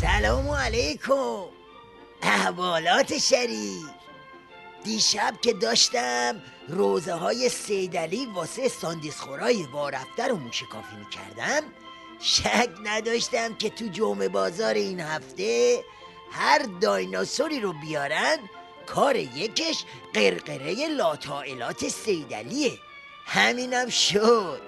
سلام علیکم احوالات شریف. دیشب که داشتم روزه های سیدعلی واسه ساندیسخورای وارفته رو موشکافی میکردم، شک نداشتم که تو جمعه بازار این هفته هر دایناسوری رو بیارن کار یکش قرقره لاطائلات سیدعلیه. همینم شد.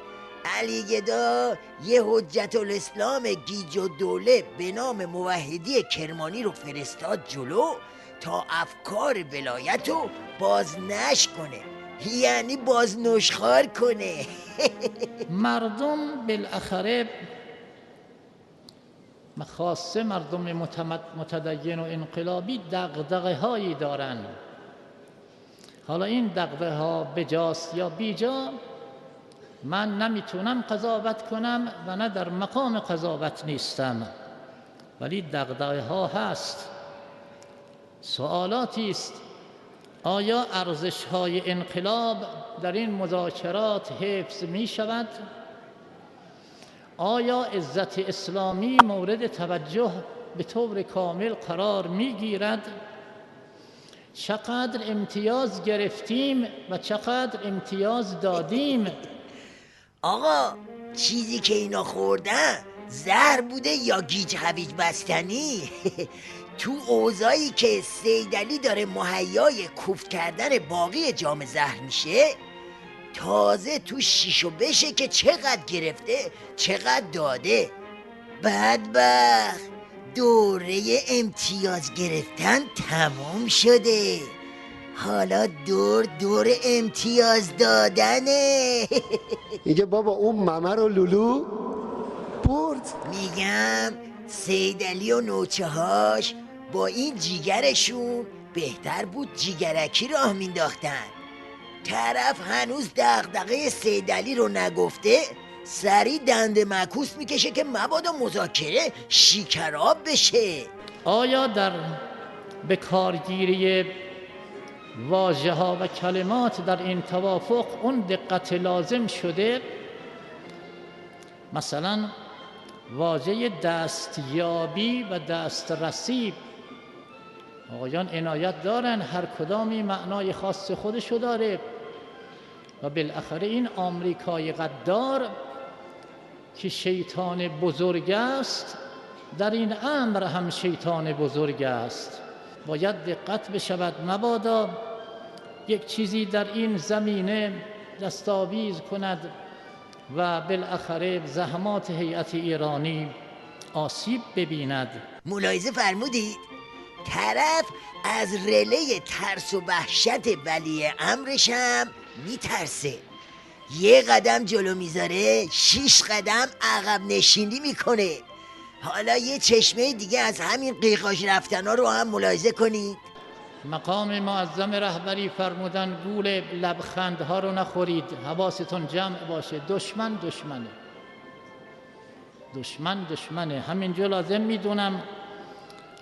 علی گدا یه حجت الاسلام گیج و دوله به نام موحدی کرمانی رو فرستاد جلو تا افکار ولایت رو بازنش کنه، یعنی بازنشخوار کنه. مردم بالاخره خاصه مردم متدین و انقلابی دغدغه هایی دارن. حالا این دغدغه ها بجاست یا بیجا من نمیتونم قضاوت کنم و نه در مقام قضاوت نیستم، ولی دغدغه ها هست. سوالاتی است: آیا ارزش های انقلاب در این مذاکرات حفظ می شود؟ آیا عزت اسلامی مورد توجه به طور کامل قرار می گیرد؟ چقدر امتیاز گرفتیم و چقدر امتیاز دادیم؟ آقا چیزی که اینا خوردن زهر بوده یا گیج هویج بستنی؟ تو اوضاعی که سیدعلی داره مهیای کوفت کردن باقی جام زهر میشه، تازه تو شیشو بشه که چقدر گرفته چقدر داده. بدبخت دوره امتیاز گرفتن تموم شده، حالا دور امتیاز دادنه. میگه بابا اون ممه رو لولو برد. میگم سیدعلی و نوچه هاش با این جیگرشون بهتر بود جیگرکی راه مینداختن. طرف هنوز دغدغه سیدعلی رو نگفته، سری دند معکوس میکشه که مبادا مذاکره شیکراب بشه. آیا در به کارگیری واژه ها و کلمات در این توافق اون دقت لازم شده؟ مثلا واژه دستیابی و دسترسی، آقایان عنایت دارن، هر کدامی معنای خاص خودشو داره و بالاخره این آمریکای غدار که شیطان بزرگ است، در این امر هم شیطان بزرگ است. باید دقت بشود مبادا یک چیزی در این زمینه دستاویز کند و بالاخره زحمات هیئت ایرانی آسیب ببیند. ملاحظه فرمودید؟ طرف از رله ترس و وحشت ولی امرش هم میترسه. یه قدم جلو میذاره 6 قدم عقب نشینی میکنه. حالا یه چشمه دیگه از همین قیقاش رفتنا رو هم ملاحظه کنید. مقام معظم رهبری فرمودن گول لبخندها رو نخورید، حواستون جمع باشه. دشمنه. همینجا لازم میدونم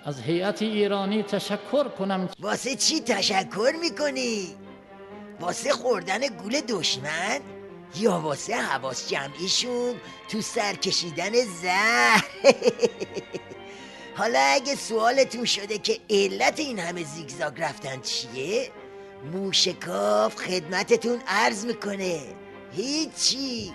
از هیئت ایرانی تشکر کنم. واسه چی تشکر میکنی؟ واسه خوردن گول دشمن؟ یا واسه حواس جمعیشون تو سر کشیدن زهر؟ حالا اگه سوالتون شده که علت این همه زیگزاگ رفتن چیه، موشکاف خدمتتون عرض میکنه هیچی.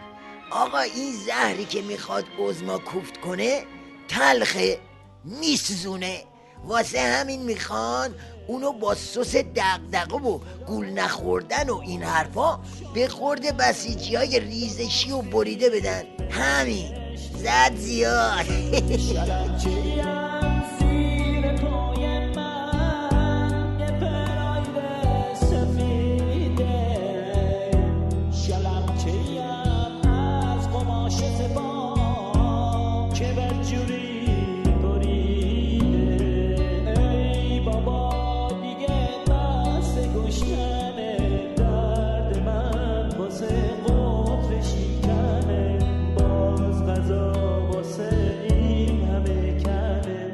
آقا این زهری که میخواد عظما کوفت کنه تلخه، میسوزونه، واسه همین میخوان اونو با سس دغدغه و گول نخوردن و این حرفا به خورده بسیجی های ریزشی و بریده بدن. همین زد زیاد. باز غذا واسه این همه کمه.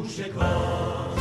موشکاف